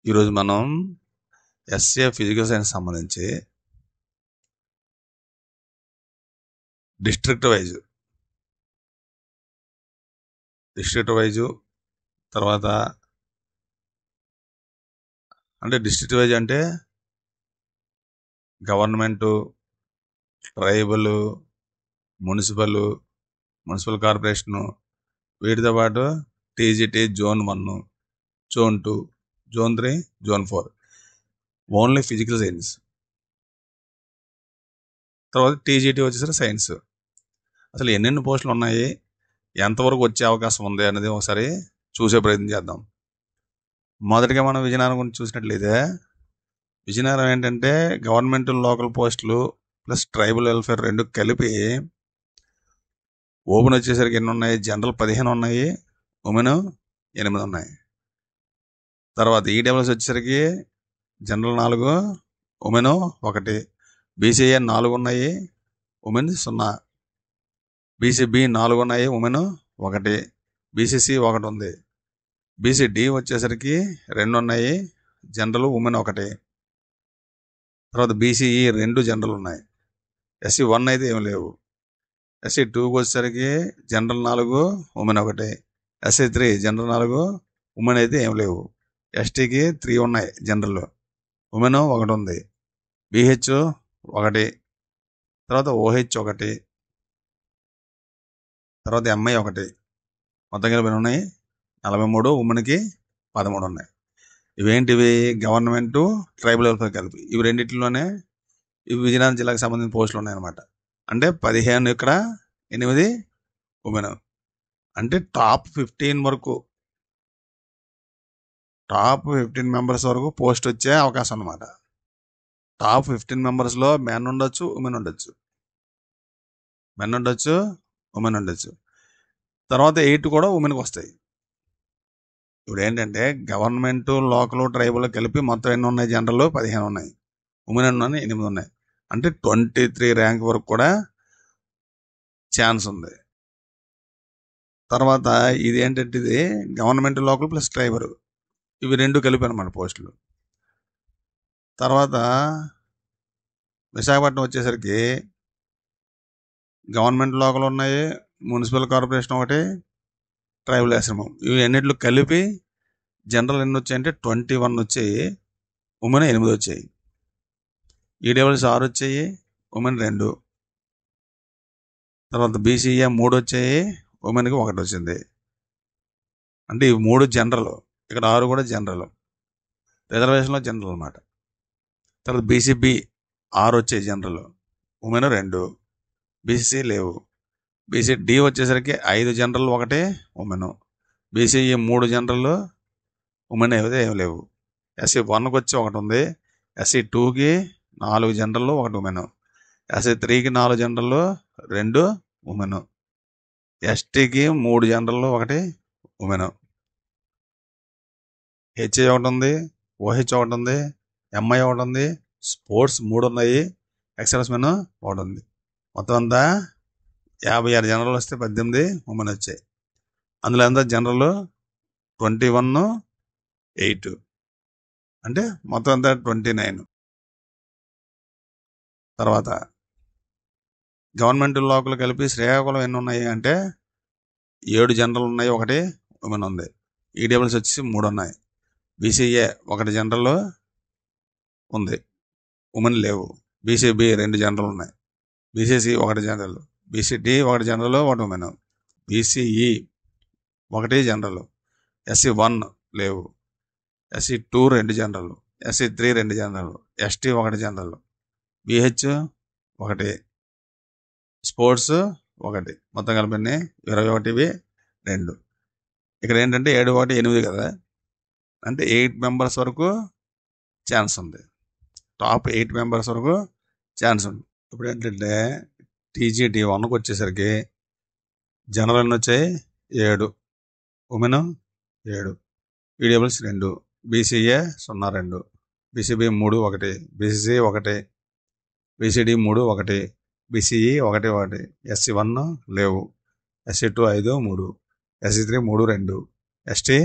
ఈరోజు మనం SA physical science సంబంధించి డిస్ట్రిక్ట్ వైజు తర్వాత డిస్ట్రిక్ట్ వైజ్ అంటే గవర్నమెంటు, ట్రైబల్, మున్సిపల్ కార్పొరేషను, వీటితో పాటు TGT zone 1, zone 2, zone 3, zone 4 only physical science. తర్వాత టీజీటీ వచ్చేసరికి సైన్స్. అసలు ఎన్నెన్ని పోస్టులు ఉన్నాయి, ఎంతవరకు వచ్చే అవకాశం ఉంది అనేది ఒకసారి చూసే ప్రయత్నం చేద్దాం. మొదటిగా మనం విజయనగరం గురించి చూసినట్లయితే, విజయనగరం ఏంటంటే గవర్నమెంట్ లోకల్ పోస్టులు ప్లస్ ట్రైబల్ వెల్ఫేర్ రెండు కలిపి ఓపెన్ వచ్చేసరికి ఎన్ని ఉన్నాయి? జనరల్ 15 ఉన్నాయి, ఉమెన్ 8 ఉన్నాయి. తర్వాత ఈడబ్ల్యూఎస్ వచ్చేసరికి జనరల్ 4, ఉమెన్ 1, బీసీఏ 4 ఉన్నాయి, ఉమెన్ 0, బీసీబీ 4 ఉన్నాయి, ఉమెన్ 1, బీసీసీ 1 ఉంది, బీసీడీ వచ్చేసరికి 2 ఉన్నాయి, జనరల్ ఉమెన్ 1. తర్వాత బీసీఈ 2 జనరల్ ఉన్నాయి, ఎస్సీ 1 అయితే ఏమి లేవు. ఎస్సీ 2కి వచ్చేసరికి general 4, women 1, SC 3 general 4, women అయితే ఏమి లేవు. ఎస్టీకి 3 ఉన్నాయి జనరల్, ఉమెన్ 1 ఉంది, బీహెచ్ 1, తర్వాత ఓహెచ్ 1, తర్వాత ఎంఐ 1, మొత్తం కలిపి ఉన్నాయి 43, ఉమెన్కి 13 ఉన్నాయి. ఇవేంటివి? గవర్నమెంటు, ట్రైబల్ వెల్ఫేర్ కలిపి ఇవి రెండింటిలోనే ఇవి విజయనగరం జిల్లాకు సంబంధించిన పోస్టులు ఉన్నాయన్నమాట. అంటే 15 ఇక్కడ, 8 ఉమెన్. అంటే టాప్ 15 వరకు, టాప్ 15 మెంబర్స్ వరకు పోస్ట్ వచ్చే అవకాశం అన్నమాట. టాప్ 15 మెంబర్స్లో మెన్ ఉండొచ్చు, ఉమెన్ ఉండొచ్చు, ఉమెన్ ఉండొచ్చు. తర్వాత 8 కూడా ఉమెన్కి వస్తాయి. ఇప్పుడు ఏంటంటే గవర్నమెంట్, లోకల్, ట్రైబల్ కలిపి మొత్తం ఎన్ని ఉన్నాయి? జనరల్ 15 ఉన్నాయి, ఉమెన్ ఉన్నాయి 8 ఉన్నాయి. అంటే 23 ర్యాంక్ వరకు కూడా ఛాన్స్ ఉంది. తర్వాత ఇది ఏంటంటే ఇది గవర్నమెంట్, లోకల్ ప్లస్ ట్రైబల్ ఇవి 2 కలిపి అనమాట పోస్టులు. తర్వాత విశాఖపట్నం వచ్చేసరికి గవర్నమెంట్, లోకల్ ఉన్నాయి, మున్సిపల్ కార్పొరేషన్ 1, ట్రైబల్ ఆశ్రమం ఇవి అన్నిట్లు కలిపి జనరల్ ఎన్ని వచ్చాయంటే 21 వచ్చాయి, ఉమెన్ 8 వచ్చాయి. ఈడబ్ల్యూఎస్ 6 వచ్చాయి, ఉమెన్ 2. తర్వాత బీసీఏ 3 వచ్చాయి, ఉమెన్కి 1 వచ్చింది. అంటే ఇవి 3 జనరల్, ఇక్కడ 6 కూడా జనరల్, రిజర్వేషన్లో జనరల్ అనమాట. తర్వాత బీసీబీ 6 వచ్చాయి జనరల్, ఉమెన్ 2, బీసీసీ లేవు. బీసీడీ వచ్చేసరికి 5 general, 1 women, BCE 3 general, women ఏమి లేవు. ఎస్సీ 1కి వచ్చి 1 ఉంది, ఎస్సీ 2కి 4 జనరల్, 1 ఉమెన్, ఎస్సీ 3కి 4 జనరల్, 2 ఉమెన్, ఎస్టీకి 3 జనరల్, 1 ఉమెన్, హెచ్ఐ 1 ఉంది, ఓహెచ్ 1 ఉంది, ఎంఐ 1 ఉంది, స్పోర్ట్స్ 3 ఉన్నాయి, ఎక్సర్సైజ్ మెన్ 1 ఉంది. మొత్తం అంతా 56 జనరల్ వస్తే 18 ఉమెన్ వచ్చాయి. అందులో అంతా జనరల్ 21, 8 అంటే మొత్తం అంతా 29. తర్వాత గవర్నమెంట్, లోకల్ కలిపి శ్రీకాకుళం ఎన్ని ఉన్నాయి అంటే 7 జనరల్ ఉన్నాయి, 1 ఉమెన్ ఉంది. ఈడబ్ల్యూఎస్ వచ్చి 3 ఉన్నాయి, బీసీఏ 1 జనరల్ ఉంది, ఉమెన్ లేవు. బీసీబీ 2 జనరల్ ఉన్నాయి, BCC 1 general, BCD 1 general, 1 women, BCE 1 general, SC 1 లేవు, SC 2 2 general, SC 3 2 general, ST 1 general, BH 1, sports 1, మొత్తం కలిపి 21, 2. ఇక్కడ ఏంటంటే 7, 1, 8 కదా, అంటే 8 మెంబర్స్ వరకు ఛాన్స్ ఉంది, టాప్ 8 మెంబర్స్ వరకు ఛాన్స్ ఉంది. ఇప్పుడు ఏంటంటే టీజీటీ 1కి వచ్చేసరికి జనరల్ ఎన్ని వచ్చాయి? 7, women 7, EWS 2, BCA 0, 2, BCB 3, 1, BCC 1, BCD 3, 1, BCE 1, 1, SC 1 లేవు, SC 2 5, 3, SC 3 3, 2, ST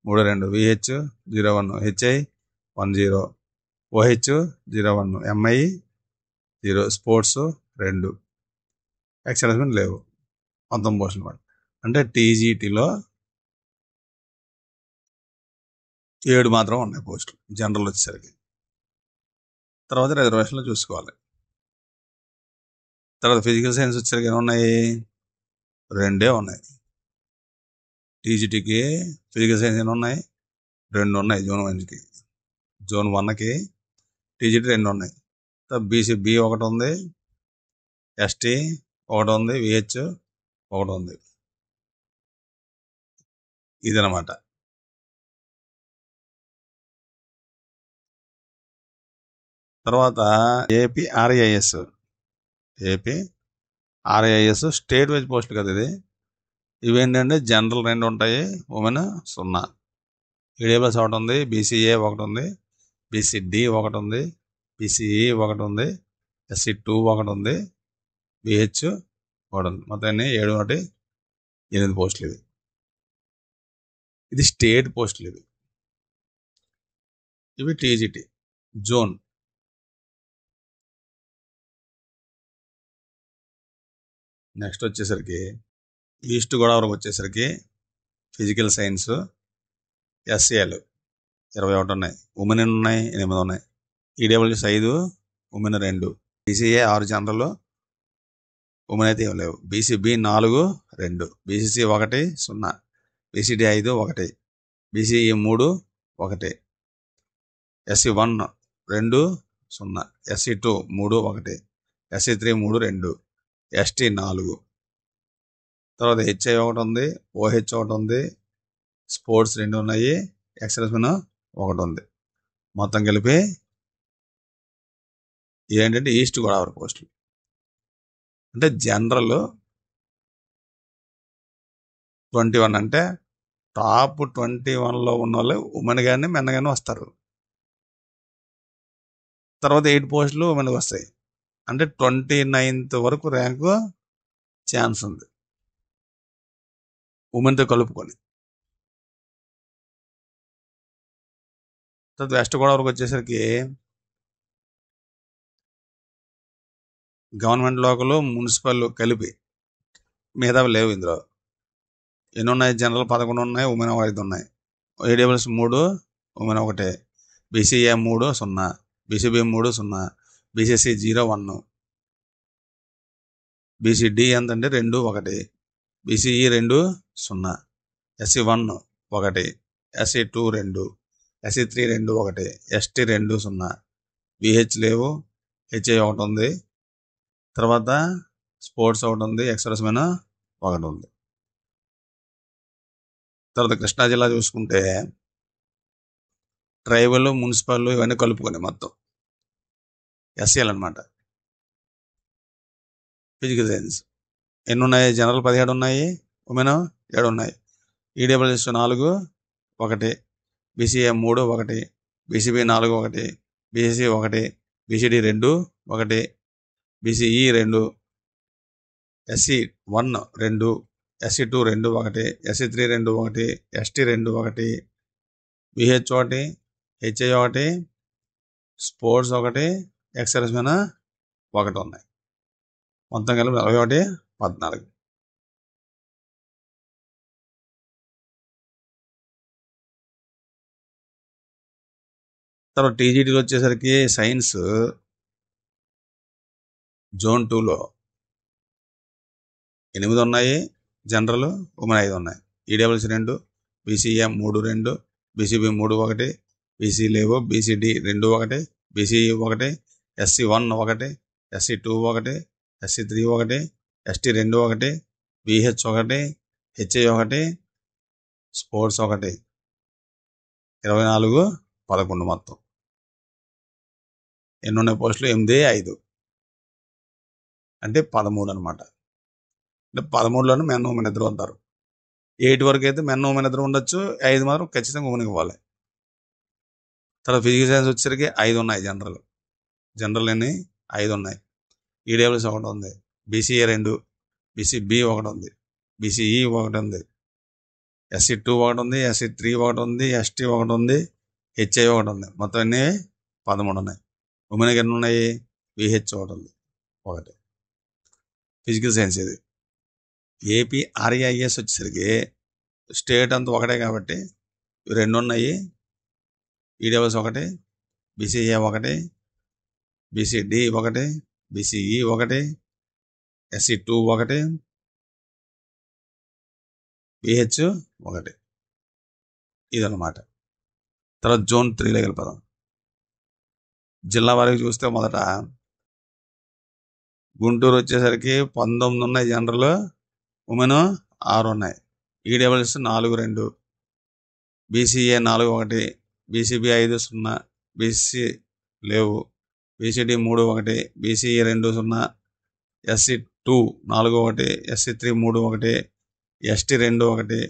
32 VH 01 HI 10 OH 01 MI 0 sports 2 ఎక్సర్సైజ్మెంట్ లేవు మొత్తం పోస్టులు మాట. అంటే టీజీటీలో 7 మాత్రం ఉన్నాయి పోస్టులు జనరల్ వచ్చేసరికి. తర్వాత రిజర్వేషన్లో చూసుకోవాలి. తర్వాత ఫిజికల్ సైన్స్ వచ్చేసరికి ఎన్ని ఉన్నాయి? 2 ఉన్నాయి. టీజీటీకి ఫిజికల్ సైన్స్ ఎన్ని ఉన్నాయి? 2 ఉన్నాయి. జోన్ 1కి జోన్ 1కి టీజీటీ 2 ఉన్నాయి. బీసీ బి 1 ఉంది, ఎస్టీ 1 ఉంది, విహెచ్ 1 ఉంది. ఇదనమాట. తర్వాత AP RIS state wise post కదా ఇది. ఇవేంటంటే జనరల్ 2 ఉంటాయి, ఉమెన్ 0. ఈడబ్ల్యూఎస్ 1 ఉంది, బీసీఏ 1 ఉంది, బీసీడి 1 ఉంది, బీసీఈ 1 ఉంది, ఎస్సీ2 1 ఉంది, బిహెచ్ 1 ఉంది. మొత్తం 7 ఒకటి 8 పోస్టులు. ఇది స్టేట్ పోస్టులు. ఇవి టీజీటీ జోన్. నెక్స్ట్ వచ్చేసరికి ఈస్ట్ గోదావరి వచ్చేసరికి ఫిజికల్ సైన్స్ ఎస్ఏలు 21 ఉన్నాయి, ఉమెన్ ఉన్నాయి 8 ఉన్నాయి. EWS 5, women 2. BCA 6 general, women అయితే ఏం లేవు. BCB 4 2, BCC 1 0, BCD 5 1, BCE 3 1, SC one 2 0, SC two 3 1, ఎస్సీ3 3 2, ఎస్టీ 4. తర్వాత హెచ్ఐ 1 ఉంది, ఓహెచ్ 1 ఉంది, స్పోర్ట్స్ 2 ఉన్నాయి, ఎక్సర్సైజ్మెన్ 1 ఉంది. మొత్తం కలిపి ఏంటంటే ఈస్ట్ గోదావరి పోస్టులు. అంటే జనరల్ 21 అంటే టాప్ 21లో ఉన్న వాళ్ళు ఉమెన్ కానీ మెన్ కానీ వస్తారు. తర్వాత 8 పోస్టులు ఉమెన్కి వస్తాయి. అంటే 29th వరకు ర్యాంకు ఛాన్స్ ఉంది ఉమెన్తో కలుపుకొని. తర్వాత వెస్ట్ గోదావరికి వచ్చేసరికి గవర్నమెంట్ లోకల్ మున్సిపల్ కలిపి మిగతా లేవు ఇందులో. ఎన్ని ఉన్నాయి? జనరల్ 11 ఉన్నాయి, ఉమెన్ 5 ఉన్నాయి. EWS 3, women 1, BCA 3 0, BCB 3 0, BCC 0 1, BCD ఎంతంటే 2 1, బీసీఈ 2 0, ఎస్సీ1 1, ఎస్సీ2 2, ఎస్సీ3 2 1, ఎస్టీ 2 0, విహెచ్ లేవు, హెచ్ఐ 1 ఉంది. తర్వాత స్పోర్ట్స్ 1 ఉంది, ఎక్సర్సైజ్మెన్ 1 ఉంది. తర్వాత కృష్ణా జిల్లా చూసుకుంటే ట్రైబల్, మున్సిపల్ ఇవన్నీ కలుపుకొని మొత్తం ఎస్సీఎల్ అనమాట. ఫిజికల్ సైన్స్ ఎన్ని ఉన్నాయి? జనరల్ 17 ఉన్నాయి, ఉమెన్ 7 ఉన్నాయి. EWS 4 1, BCA 3 1, BCB 4 1, BCC 1, BCD 2 1, BCE 2, SC one 2, SC two 2 1, ఎస్సీ3 2 1, ఎస్టీ 2 1, విహెచ్ 1, హెచ్ఐ 1, స్పోర్ట్స్ 1, ఎక్సర్సైజ్మెన్ 1 ఉన్నాయి. మొత్తం కలిపి 41 14. తర్వాత టీజీటీలో వచ్చేసరికి సైన్స్ జోన్ 2లో 8 ఉన్నాయి, జనరల్ ఉమెన్ 5 ఉన్నాయి. ఈడబ్ల్యూఎస్ 2, బీసీఏ 3 2, బీసీబీ 3 1, బీసీ లేవు, బీసీడీ 2 1, బీసీఈ 1, ఎస్సీ1 1, ఎస్సీ2 1, ఎస్సీ3 1, ఎస్టీ 2 1, విహెచ్ 1, హెచ్ఐ 1, స్పోర్ట్స్ 1. 24 11 మొత్తం. ఎన్ని ఉన్నాయి పోస్టులు? 8 5 అంటే 13 అనమాట. అంటే 13లోనే మెన్ ఉమెన్ ఇద్దరు ఉంటారు. 8 వరకు అయితే మెన్ ఉమెన్ ఇద్దరు ఉండొచ్చు, 5 మాత్రం ఖచ్చితంగా ఉమెన్కి ఇవ్వాలి. తర్వాత ఫిజికల్ సైన్స్ వచ్చేసరికి 5 ఉన్నాయి జనరల్ ఎన్ని 5 ఉన్నాయి. ఈడబ్ల్యూఎస్ 1 ఉంది, బీసీఏ 2, బీసీబీ 1 ఉంది, బీసీఈ 1 ఉంది, SC2 ఒకటి ఉంది, SC3 ఒకటి ఉంది, ST ఒకటి ఉంది, HI ఒకటి ఉంది. మొత్తం అన్నీ 13 ఉన్నాయి. ఉమెన్కి ఎన్ని ఉన్నాయి? VH ఒకటి ఉంది, ఒకటి. ఫిజికల్ సైన్స్ ఇది. ఏపీ RAIS వచ్చేసరికి స్టేట్ అంతా ఒకటే కాబట్టి ఇవి 2 ఉన్నాయి. ఈడబ్ల్యూఎస్ ఒకటి, BCA ఒకటి, BCD ఒకటి, BCE ఒకటి, SC2 ఒకటి, VH ఒకటి. ఇదన్నమాట. తర్వాత జోన్ 3లో వెళ్ళిపోదాం. జిల్లా వారికి చూస్తే మొదట గుంటూరు వచ్చేసరికి 19 ఉన్నాయి జనరల్, ఉమెన్ 6 ఉన్నాయి. ఈడబ్ల్యూఎస్ 4-2, BCA 4-1, BCB 5-0, BC లేవు, BCD 3-1, BCE 2-0, SC2 4-1, SC3 3-1, ST 2-1,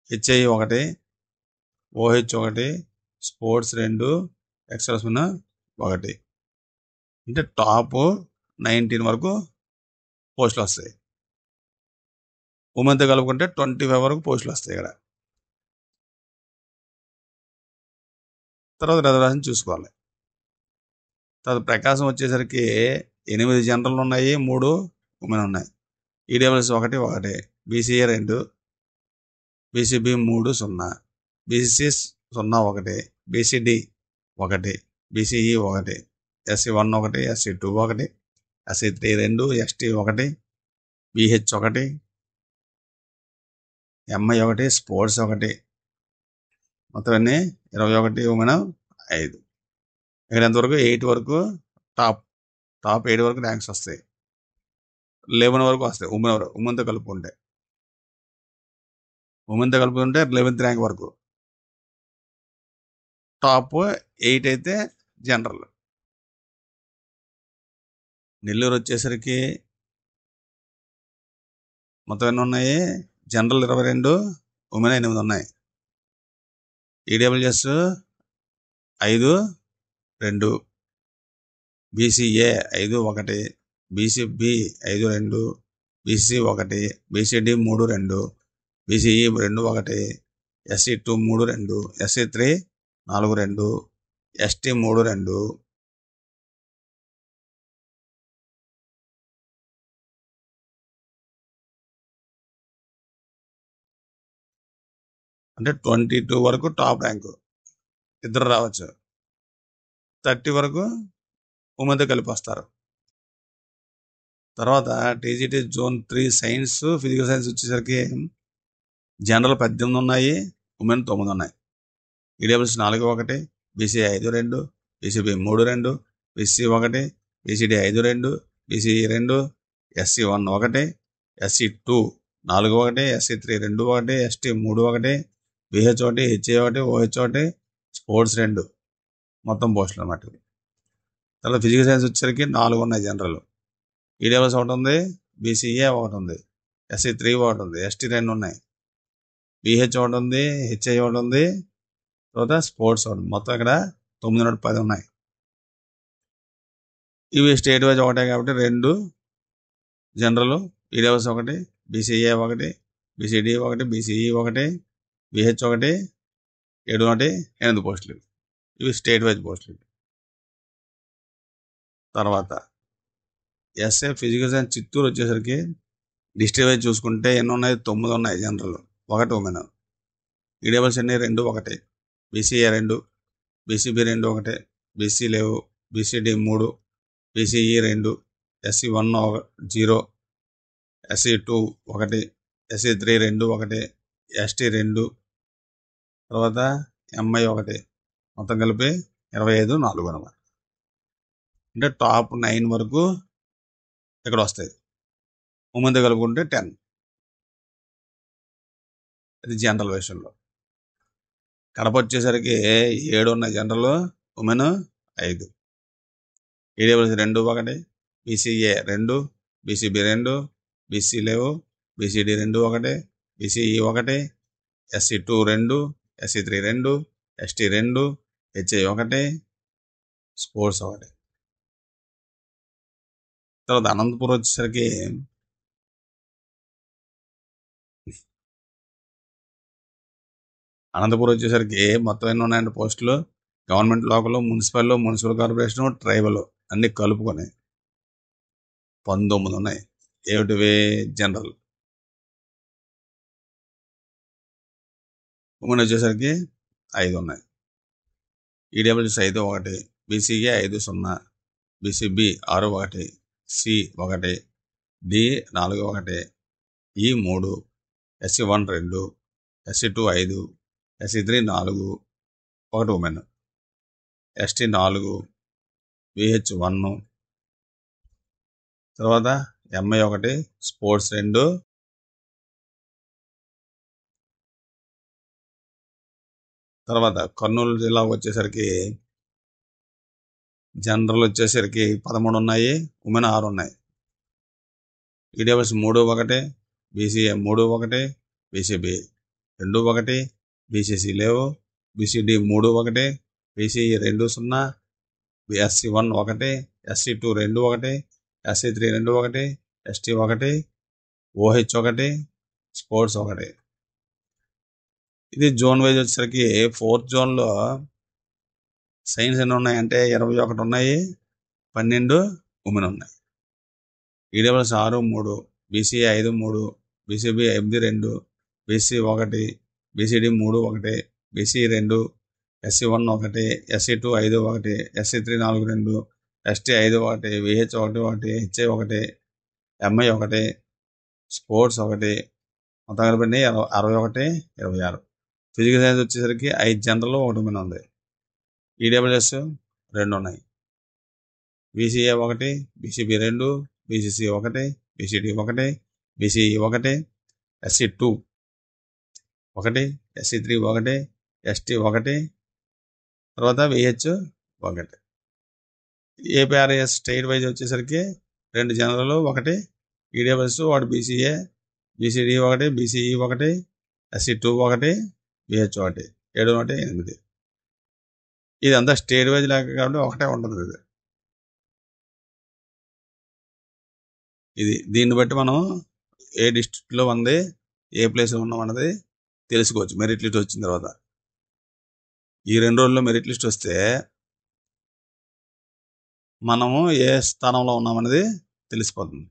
HI 1, OH 1, sports 2, ఎక్స్ప్రెస్మెన్ 1. అంటే టాప్ 19 వరకు పోస్టులు వస్తాయి. ఉమెన్తో కలుపుకుంటే 25 వరకు పోస్టులు వస్తాయి ఇక్కడ. తర్వాత రిజర్వేషన్ చూసుకోవాలి. తర్వాత ప్రకాశం వచ్చేసరికి 8 జనరల్ ఉన్నాయి, 3 ఉమెన్ ఉన్నాయి. EWS 1-1, BCA 2, BCB 3-0, BCC 0-1, BCD 1, BCE 1, SC1 1, SC2 1, SC3 2, ST 1, BH 1, MI 1, sports 1. మొత్తం అన్నీ 21, ఉమెన్ 5. ఇక్కడ ఎంతవరకు? 8 వరకు టాప్ 8 వరకు ర్యాంక్స్ వస్తాయి. 11 వరకు వస్తాయి ఉమెన్తో కలుపుకుంటే. 11th ర్యాంక్ వరకు. టాప్ 8 అయితే జనరల్. నెల్లూరు వచ్చేసరికి మొత్తం ఎన్ని ఉన్నాయి? జనరల్ 22, ఉమెన్ 8 ఉన్నాయి. EWS 5-2, BCA 5-1, BCB 5-2, BCC 1, BCD 3-2, BCE 2-1, SC2 3-2, SC3 4-2, ST 3-2. అంటే 22 వరకు టాప్ ర్యాంకు ఇద్దరు రావచ్చు. 30 వరకు ఉమెన్తో కలిపి వస్తారు. తర్వాత TGT zone 3 science, physical science వచ్చేసరికి జనరల్ 18 ఉన్నాయి, ఉమెన్ 9 ఉన్నాయి. EWS 4-1, BCA 5-2, BCB 3-2, BCC 1, BCD 5-2, BCE 2, SC1 1, SC2 4-1, SC3 2-1, ST 3-1, BH 1, HA 1, OH 1, sports 2. మొత్తం పోస్టులు అన్నమాట. తర్వాత ఫిజికల్ సైన్స్ వచ్చేసరికి 4 ఉన్నాయి జనరల్. ఈడబ్ల్యూఎస్ 1 ఉంది, BCA 1 ఉంది, SC3 1 ఉంది, ST 2 ఉన్నాయి, BH 1 ఉంది, HI 1 ఉంది, తర్వాత స్పోర్ట్స్ 1. మొత్తం ఇక్కడ 9-10 ఉన్నాయి. ఇవి స్టేట్ వైజ్ ఒకటే కాబట్టి 2 general, EWS 1, BCA 1, BCD 1, BCE 1, BH 1, 8 పోస్టులు. ఇవి స్టేట్ వైజ్ పోస్టులు. తర్వాత SA ఫిజికల్ సైన్స్ చిత్తూరు వచ్చేసరికి డిస్ట్రిక్ట్ వైజ్ చూసుకుంటే ఎన్ని ఉన్నాయి? 9 ఉన్నాయి జనరల్, 1 ఉమెన్. ఈడబ్ల్యూఎస్ అన్ని 2-1, BCA 2, BCB 2-1, BC లేవు, BCD 3, BCE 2, SC1 0, SC2 1, SC3 2-1, ST 2, తర్వాత MI 1. మొత్తం కలిపి 25-4 అన్నమాట. అంటే టాప్ 9 వరకు ఇక్కడ వస్తాయి. ఉమెన్తో కలుపుకుంటే 10. ఇది జనరల్ విషయంలో. కడప వచ్చేసరికి 7 ఉన్నాయి general, women 5. EWS 2-1, BCA 2, BCB 2, BC లేవు, BCD 2-1, BCE 1, SC2 2, SC3 2, ST 2, HI 1, sports 1. తర్వాత అనంతపురం వచ్చేసరికి అనంతపురం వచ్చేసరికి మొత్తం ఎన్ని ఉన్నాయంటే పోస్టులు government local, municipal corporation, tribal అన్ని కలుపుకొని 19 ఉన్నాయి. ఏమిటివి? జనరల్. ఉమెన్ వచ్చేసరికి 5 ఉన్నాయి. EWS 5 1, BCA 5 0, BCB 6 1, C 1, D 4 1, E 3, SC 1 2, SC 2 5, SC 3 4, 1 women, ST 4, VH 1, తర్వాత ఎంఐ 1, స్పోర్ట్స్ 2, తర్వాత కర్నూలు జిల్లాకు వచ్చేసరికి జనరల్ వచ్చేసరికి 13 ఉన్నాయి, ఉమెన్ 6 ఉన్నాయి. ఈడబ్ల్యూఎస్ 3 1, బీసీఏ 3 1, బీసీబీ 2 1, బీసీసీ లేవు, BCD 3 1, BCE 2 0, SC 1 1, SC 2 2 1, SC 3 2 1, ST 1, OH 1, sports 1. ఇది జోన్ వైజ్ వచ్చేసరికి 4th జోన్లో సైన్స్ ఎన్ని ఉన్నాయంటే 21 ఉన్నాయి, 12 ఉమెన్ ఉన్నాయి. EWS 6 3, BCA 5 3, BCB 5 2, BC 1, BCD 3 1, BC 2, SC 1 1, SC 2 5 1, SC 3 4 2, ST 5 1, VH 1 1, HI 1, MI 1, sports 1, మొత్తం కలిపి 61 26. ఫిజికల్ సైన్స్ వచ్చేసరికి 5 జనరల్ 1 ఉమెన్ ఉంది. ఈడబ్ల్యూఎస్ 2 ఉన్నాయి, BCA 1, BCB 2, BCC 1, BCD 1, BCE 1, SC 2 1, SC 3 1, ST 1, తర్వాత విహెచ్ 1. ఏపీఆర్ఎస్ స్టేట్ వైజ్ వచ్చేసరికి 2 general 1 EWS 1 BCA, BCD 1, BCE 1, SC 2 1, VH 1, 7 1 8. ఇదంతా state wise లేక కాబట్టి ఒకటే ఉంటుంది. ఇది దీన్ని బట్టి మనం ఏ డిస్ట్రిక్ట్లో ఉంది, ఏ ప్లేస్లో ఉన్నాం అన్నది తెలుసుకోవచ్చు మెరిట్ లిస్ట్ వచ్చిన తర్వాత. ఈ 2 రోజుల్లో మెరిట్ లిస్ట్ వస్తే మనము ఏ స్థానంలో ఉన్నామన్నది తెలిసిపోతుంది.